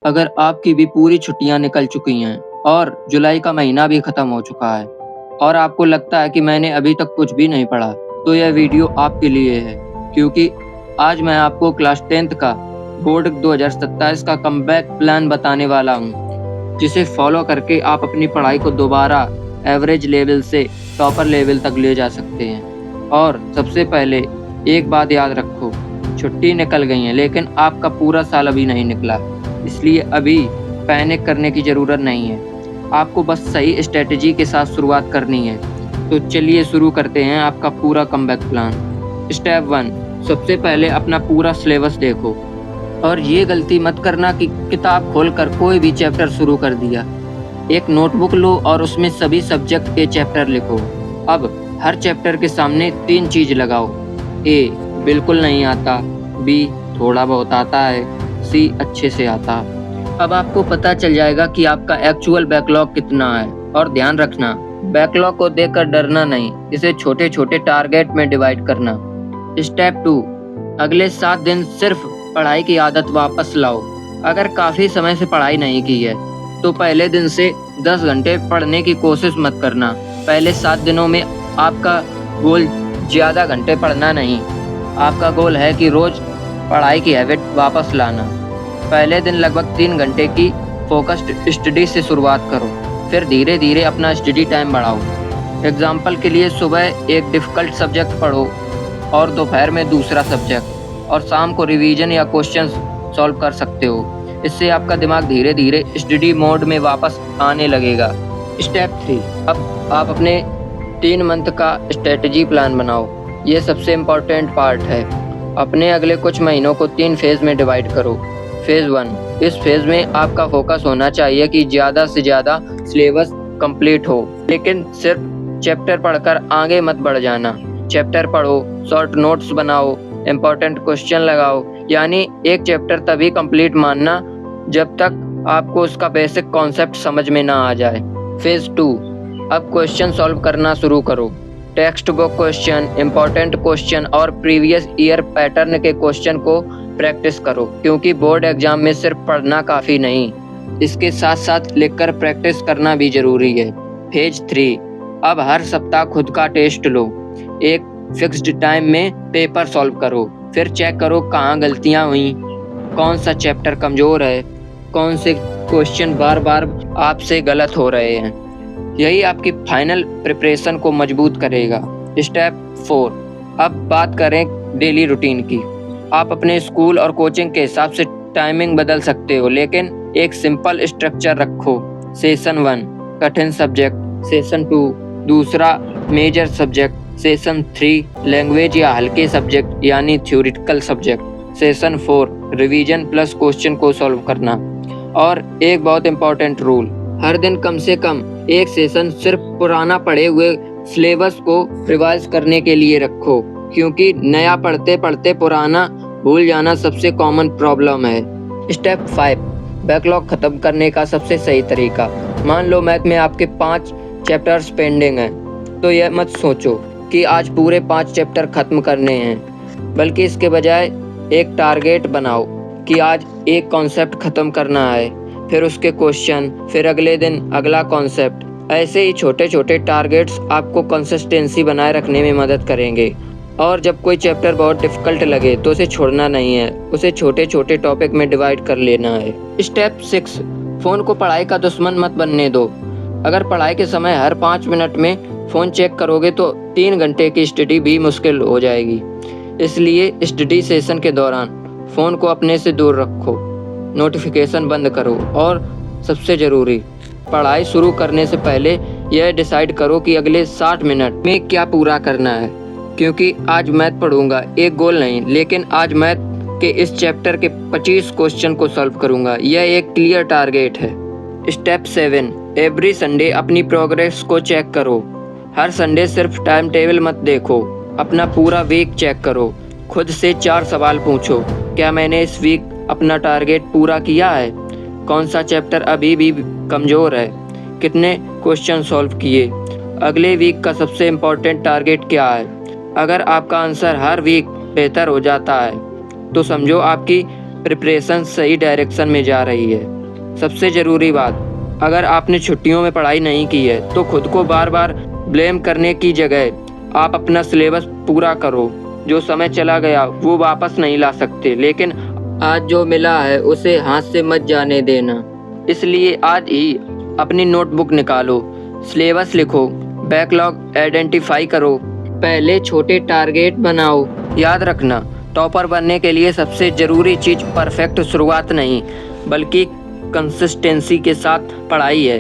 अगर आपकी भी पूरी छुट्टियाँ निकल चुकी हैं और जुलाई का महीना भी खत्म हो चुका है और आपको लगता है कि मैंने अभी तक कुछ भी नहीं पढ़ा, तो यह वीडियो आपके लिए है। क्योंकि आज मैं आपको क्लास 10th का बोर्ड 2027 का कमबैक प्लान बताने वाला हूँ, जिसे फॉलो करके आप अपनी पढ़ाई को दोबारा एवरेज लेवल से टॉपर लेवल तक ले जा सकते हैं। और सबसे पहले एक बात याद रखो, छुट्टी निकल गई है लेकिन आपका पूरा साल अभी नहीं निकला, इसलिए अभी पैनिक करने की ज़रूरत नहीं है। आपको बस सही स्ट्रैटेजी के साथ शुरुआत करनी है। तो चलिए शुरू करते हैं आपका पूरा कमबैक प्लान। स्टेप 1, सबसे पहले अपना पूरा सिलेबस देखो और ये गलती मत करना कि किताब खोलकर कोई भी चैप्टर शुरू कर दिया। एक नोटबुक लो और उसमें सभी सब्जेक्ट के चैप्टर लिखो। अब हर चैप्टर के सामने 3 चीज़ लगाओ। ए, बिल्कुल नहीं आता, बी, थोड़ा बहुत आता है, सी, अच्छे से आता। अब आपको पता चल जाएगा कि आपका एक्चुअल बैकलॉग कितना है। और ध्यान रखना, बैकलॉग को देखकर डरना नहीं, इसे छोटे छोटे टारगेट में डिवाइड करना। स्टेप 2, अगले 7 दिन सिर्फ पढ़ाई की आदत वापस लाओ। अगर काफ़ी समय से पढ़ाई नहीं की है तो पहले दिन से 10 घंटे पढ़ने की कोशिश मत करना। पहले 7 दिनों में आपका गोल ज़्यादा घंटे पढ़ना नहीं, आपका गोल है कि रोज़ पढ़ाई की हैबिट वापस लाना। पहले दिन लगभग 3 घंटे की फोकस्ड स्टडी से शुरुआत करो, फिर धीरे धीरे अपना स्टडी टाइम बढ़ाओ। एग्जाम्पल के लिए सुबह एक डिफ़िकल्ट सब्जेक्ट पढ़ो और दोपहर में दूसरा सब्जेक्ट, और शाम को रिवीजन या क्वेश्चंस सॉल्व कर सकते हो। इससे आपका दिमाग धीरे धीरे स्टडी मोड में वापस आने लगेगा। स्टेप 3, अब आप अपने 3 मंथ का स्ट्रेटजी प्लान बनाओ। ये सबसे इम्पोर्टेंट पार्ट है। अपने अगले कुछ महीनों को 3 फेज़ में डिवाइड करो। फेज़ 1, इस फेज़ में आपका फोकस होना चाहिए कि ज़्यादा से ज़्यादा सिलेबस कंप्लीट हो, लेकिन सिर्फ चैप्टर पढ़कर आगे मत बढ़ जाना। चैप्टर पढ़ो, शॉर्ट नोट्स बनाओ, इम्पोर्टेंट क्वेश्चन लगाओ। यानी एक चैप्टर तभी कंप्लीट मानना जब तक आपको उसका बेसिक कॉन्सेप्ट समझ में ना आ जाए। फेज़ 2, अब क्वेश्चन सॉल्व करना शुरू करो। Text book question, important question और प्रीवियस ईयर पैटर्न के क्वेश्चन को प्रैक्टिस करो, क्योंकि बोर्ड एग्जाम में सिर्फ पढ़ना काफ़ी नहीं, इसके साथ साथ लिखकर प्रैक्टिस करना भी ज़रूरी है। फेज 3, अब हर सप्ताह खुद का टेस्ट लो। एक फिक्स्ड टाइम में पेपर सॉल्व करो, फिर चेक करो कहाँ गलतियाँ हुई, कौन सा चैप्टर कमज़ोर है, कौन से क्वेश्चन बार बार आपसे गलत हो रहे हैं। यही आपकी फाइनल प्रिपरेशन को मजबूत करेगा। स्टेप 4, अब बात करें डेली रूटीन की। आप अपने स्कूल और कोचिंग के हिसाब से टाइमिंग बदल सकते हो, लेकिन एक सिंपल स्ट्रक्चर रखो। सेशन 1 कठिन सब्जेक्ट, सेशन 2 दूसरा मेजर सब्जेक्ट, सेशन 3 लैंग्वेज या हल्के सब्जेक्ट यानी theoretical subject, session 4 revision plus question को सॉल्व करना। और एक बहुत इंपॉर्टेंट रूल, हर दिन कम से कम एक सेशन सिर्फ पुराना पढ़े हुए सिलेबस को रिवाइज करने के लिए रखो, क्योंकि नया पढ़ते पढ़ते पुराना भूल जाना सबसे कॉमन प्रॉब्लम है। स्टेप 5, बैकलॉग खत्म करने का सबसे सही तरीका। मान लो मैथ में आपके 5 चैप्टर्स पेंडिंग हैं, तो यह मत सोचो कि आज पूरे 5 चैप्टर खत्म करने हैं, बल्कि इसके बजाय एक टारगेट बनाओ कि आज एक कॉन्सेप्ट खत्म करना है, फिर उसके क्वेश्चन, फिर अगले दिन अगला कॉन्सेप्ट। ऐसे ही छोटे छोटे टारगेट्स आपको कंसिस्टेंसी बनाए रखने में मदद करेंगे। और जब कोई चैप्टर बहुत डिफ़िकल्ट लगे तो उसे छोड़ना नहीं है, उसे छोटे छोटे टॉपिक में डिवाइड कर लेना है। स्टेप 6, फ़ोन को पढ़ाई का दुश्मन मत बनने दो। अगर पढ़ाई के समय हर 5 मिनट में फ़ोन चेक करोगे तो 3 घंटे की स्टडी भी मुश्किल हो जाएगी। इसलिए स्टडी सेशन के दौरान फ़ोन को अपने से दूर रखो, नोटिफिकेशन बंद करो, और सबसे ज़रूरी, पढ़ाई शुरू करने से पहले यह डिसाइड करो कि अगले 60 मिनट में क्या पूरा करना है। क्योंकि आज मैथ पढ़ूंगा, एक गोल नहीं, लेकिन आज मैथ के इस चैप्टर के 25 क्वेश्चन को सॉल्व करूंगा, यह एक क्लियर टारगेट है। स्टेप 7, एवरी संडे अपनी प्रोग्रेस को चेक करो। हर संडे सिर्फ टाइम टेबल मत देखो, अपना पूरा वीक चेक करो। खुद से 4 सवाल पूछो, क्या मैंने इस वीक अपना टारगेट पूरा किया है? कौन सा चैप्टर अभी भी कमज़ोर है? कितने क्वेश्चन सॉल्व किए? अगले वीक का सबसे इम्पोर्टेंट टारगेट क्या है? अगर आपका आंसर हर वीक बेहतर हो जाता है तो समझो आपकी प्रिपरेशन सही डायरेक्शन में जा रही है। सबसे ज़रूरी बात, अगर आपने छुट्टियों में पढ़ाई नहीं की है तो खुद को बार बार ब्लेम करने की जगह आप अपना सिलेबस पूरा करो। जो समय चला गया वो वापस नहीं ला सकते, लेकिन आज जो मिला है उसे हाथ से मत जाने देना। इसलिए आज ही अपनी नोटबुक निकालो, सिलेबस लिखो, बैकलॉग आइडेंटिफाई करो, पहले छोटे टारगेट बनाओ। याद रखना, टॉपर बनने के लिए सबसे ज़रूरी चीज़ परफेक्ट शुरुआत नहीं, बल्कि कंसिस्टेंसी के साथ पढ़ाई है।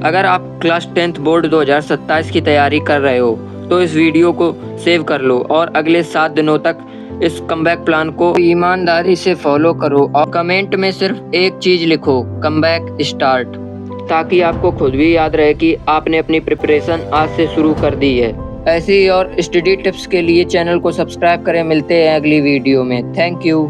अगर आप क्लास 10th बोर्ड 2027 की तैयारी कर रहे हो तो इस वीडियो को सेव कर लो और अगले 7 दिनों तक इस कमबैक प्लान को ईमानदारी से फॉलो करो और कमेंट में सिर्फ एक चीज़ लिखो, कमबैक स्टार्ट, ताकि आपको खुद भी याद रहे कि आपने अपनी प्रिपरेशन आज से शुरू कर दी है। ऐसी और स्टडी टिप्स के लिए चैनल को सब्सक्राइब करें। मिलते हैं अगली वीडियो में। Thank you.